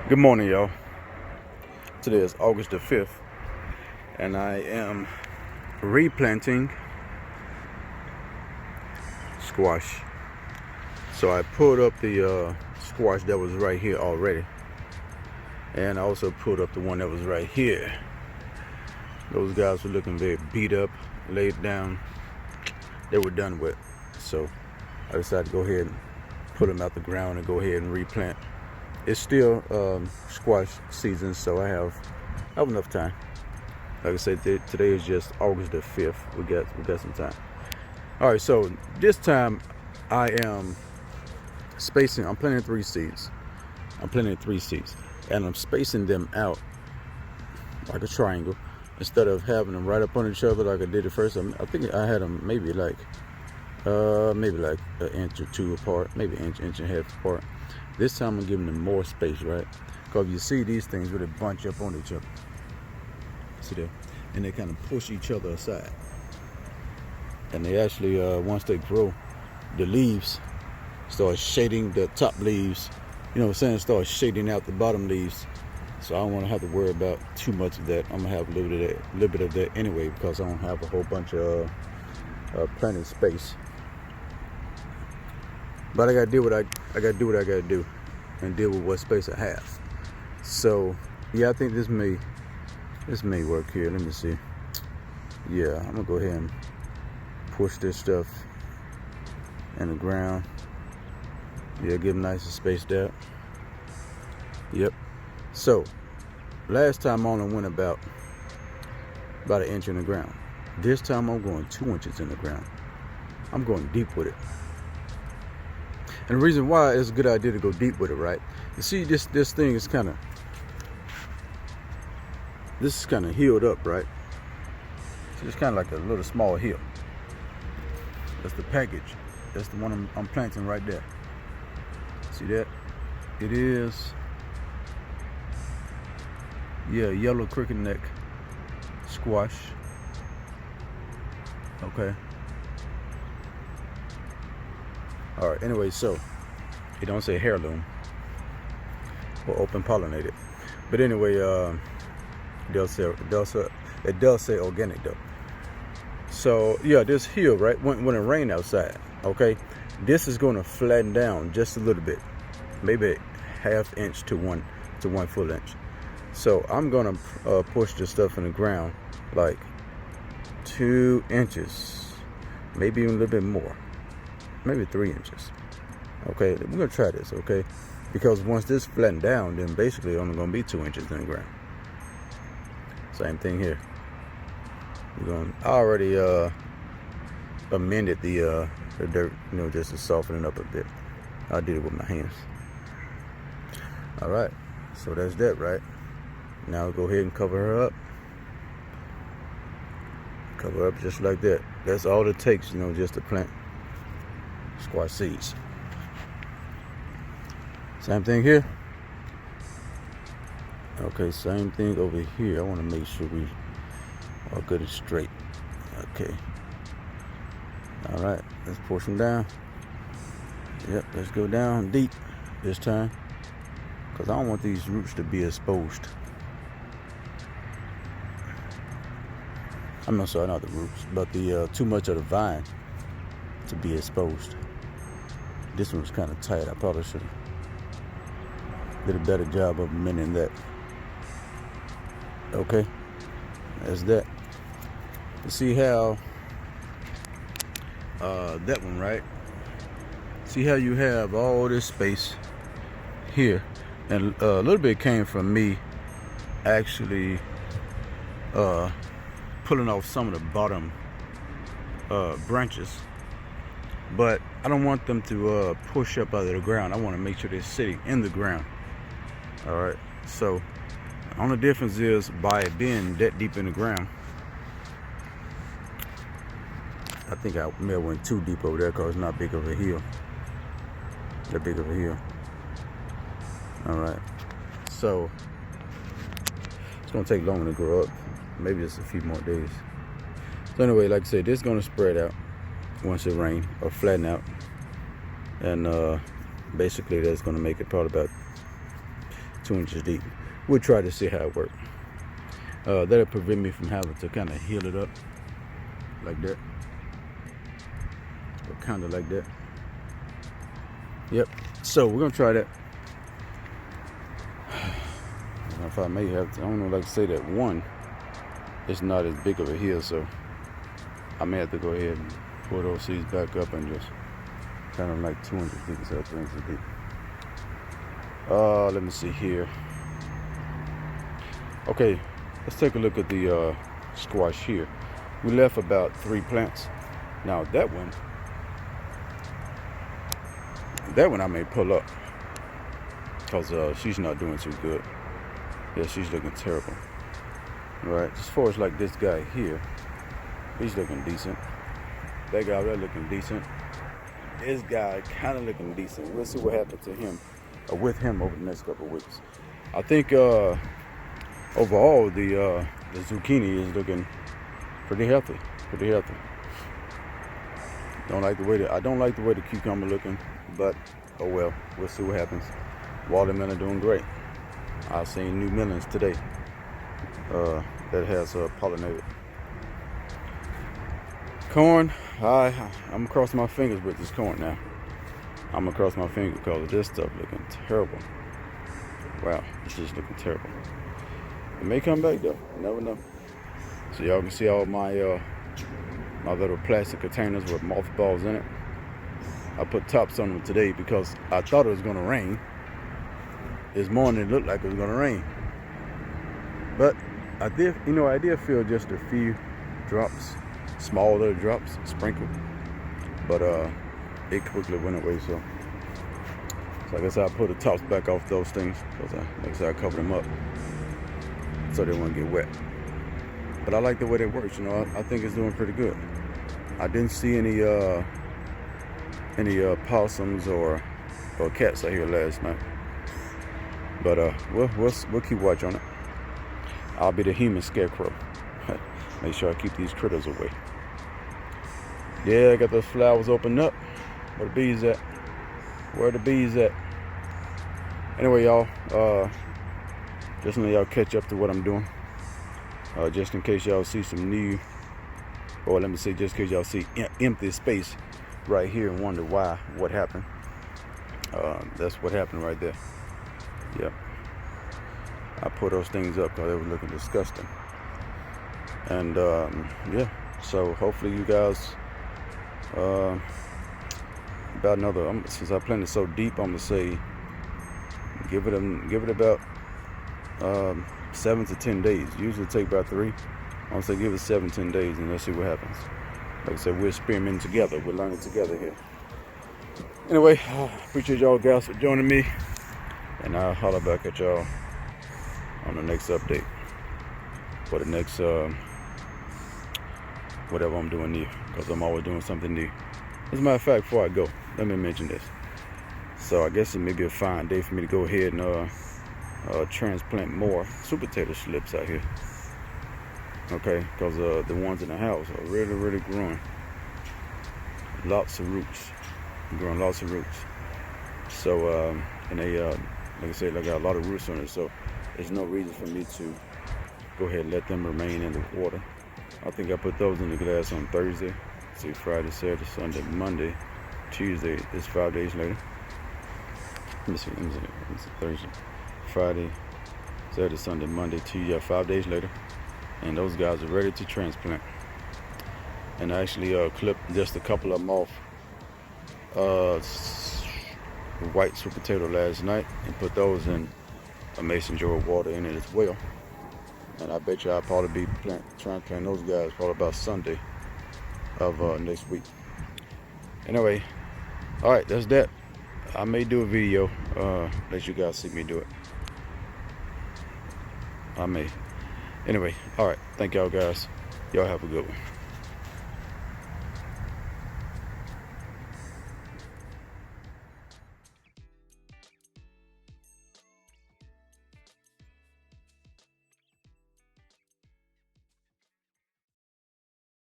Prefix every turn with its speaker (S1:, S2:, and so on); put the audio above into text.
S1: Good morning, y'all. Today is August the 5th, and I am replanting squash. So I pulled up the squash that was right here already, and I also pulled up the one that was right here. Those guys were looking very beat up, laid down. They were done with. So I decided to go ahead and pull them out the ground and go ahead and replant. It's still squash season, so I have enough time. Like I said, today is just August the 5th. We got some time. All right, so this time I am spacing. I'm planting three seeds. And I'm spacing them out like a triangle instead of having them right up on each other like I did at first. I think I had them maybe like an inch or two apart, maybe an inch and a half apart. This time I'm giving them more space, right? Because you see these things really bunch up on each other. See there? And they kind of push each other aside. And they actually, once they grow, the leaves start shading the top leaves. You know what I'm saying? Start shading out the bottom leaves. So I don't want to have to worry about too much of that. I'm gonna have a little bit of that anyway, because I don't have a whole bunch of planting space. But I gotta do what I gotta do, and deal with what space I have. So yeah, I think this may work here. Let me see. Yeah, I'm gonna go ahead and push this stuff in the ground. Yeah, give them nice and spaced out. Yep. So last time I only went about an inch in the ground. This time I'm going 2 inches in the ground. I'm going deep with it. And the reason why it's a good idea to go deep with it, right? You see, this thing is kind of healed up, right? So it's kind of like a little small hill. That's the package. That's the one I'm planting right there. See that? It is, yeah, yellow cricket neck squash. Okay. All right, anyway, so it don't say heirloom or open pollinated, but anyway, it does say organic though. So yeah, this hill, right, when it rain outside, okay, this is going to flatten down just a little bit, maybe a half inch to 1 full inch. So I'm gonna push this stuff in the ground like 2 inches, maybe even a little bit more. Maybe 3 inches. Okay, we're gonna try this, okay? Because once this flattened down, then basically only gonna be 2 inches in the ground. Same thing here. I already amended the dirt, you know, just to soften it up a bit. I did it with my hands. All right, so that's that, right? Now we'll go ahead and cover her up. Cover her up just like that. That's all it takes, you know, just to plant squash seeds. Same thing here. Okay, same thing over here. I want to make sure we are good and straight. Okay. All right, let's push them down. Yep, let's go down deep this time, because I don't want these roots to be exposed. I'm not sorry, not the roots, but the too much of the vine to be exposed. This one was kind of tight. I probably should have did a better job of amending that. Okay, that's that. You see how that one, right? See how you have all this space here, and a little bit came from me actually pulling off some of the bottom branches. But I don't want them to push up out of the ground. I want to make sure they're sitting in the ground. All right. So the only difference is by it being that deep in the ground. I think I may have went too deep over there because it's not big of a hill. That big of a hill. All right. So it's gonna take longer to grow up. Maybe just a few more days. So anyway, like I said, this is gonna spread out once it rains or flatten out, and basically that's going to make it probably about 2 inches deep. We'll try to see how it works. That'll prevent me from having to kind of heal it up like that, or kind of like that. Yep. So we're gonna try that. I don't know if I may have to, I don't know, like to say that one, it's not as big of a hill, so I may have to go ahead and pull those seeds back up and just kind of like 2 inches deep instead of 3 inches deep. Let me see here. Okay, let's take a look at the squash here. We left about 3 plants. Now that one I may pull up because she's not doing too good. Yeah, she's looking terrible. Right, as far as like this guy here, he's looking decent. That guy there looking decent. This guy kind of looking decent. We'll see what happens to him, or with him, over the next couple of weeks. I think overall the zucchini is looking pretty healthy. Pretty healthy. I don't like the way the cucumber looking, but oh well. We'll see what happens. Watermelon doing great. I've seen new melons today that has pollinated. Corn, I'm crossing my fingers with this corn now. I'm gonna cross my fingers because this stuff looking terrible. Wow, it's just looking terrible. It may come back though. You never know. So y'all can see all my my little plastic containers with mothballs in it. I put tops on them today because I thought it was gonna rain. This morning it looked like it was gonna rain, but I did feel just a few drops, small little drops sprinkled, but it quickly went away. So I guess I'll put the tops back off those things because like I said, I covered them up so they won't get wet. But I like the way they work. You know, I think it's doing pretty good. I didn't see any possums or cats out here last night. But we'll keep watch on it. I'll be the human scarecrow. Make sure I keep these critters away. Yeah, I got those flowers opened up. Where the bees at? Where the bees at? Anyway, y'all, just let y'all catch up to what I'm doing. Just in case y'all see some new, or let me say, just in case y'all see empty space right here and wonder what happened. That's what happened right there. Yep. I put those things up because they were looking disgusting. And yeah, so hopefully you guys, about another, since I planted so deep, I'm gonna say give it about 7 to 10 days. Usually take about 3. I'm gonna say give it 7-10 days and let's see what happens. Like I said, we're experimenting together, we're learning together here. Anyway, appreciate y'all guys for joining me, and I'll holler back at y'all on the next update for the next whatever I'm doing new, because I'm always doing something new. As a matter of fact, before I go, let me mention this. So I guess it may be a fine day for me to go ahead and transplant more sweet potato slips out here. Okay, because the ones in the house are really growing. Lots of roots, growing lots of roots. So and they like I said, they got a lot of roots on it. So there's no reason for me to go ahead and let them remain in the water. I think I put those in the glass on Thursday. See, Friday, Saturday, Sunday, Monday, Tuesday. It's 5 days later. Let me see. Thursday, Friday, Saturday, Sunday, Monday, Tuesday. Yeah, 5 days later, and those guys are ready to transplant. And I actually clipped just a couple of them off white sweet potato last night and put those in a mason jar of water in it as well. And I bet you I'll probably be trying to plant those guys probably about Sunday of next week. Anyway, all right, that's that. I may do a video, let you guys see me do it. I may. Anyway, all right, thank y'all guys. Y'all have a good one.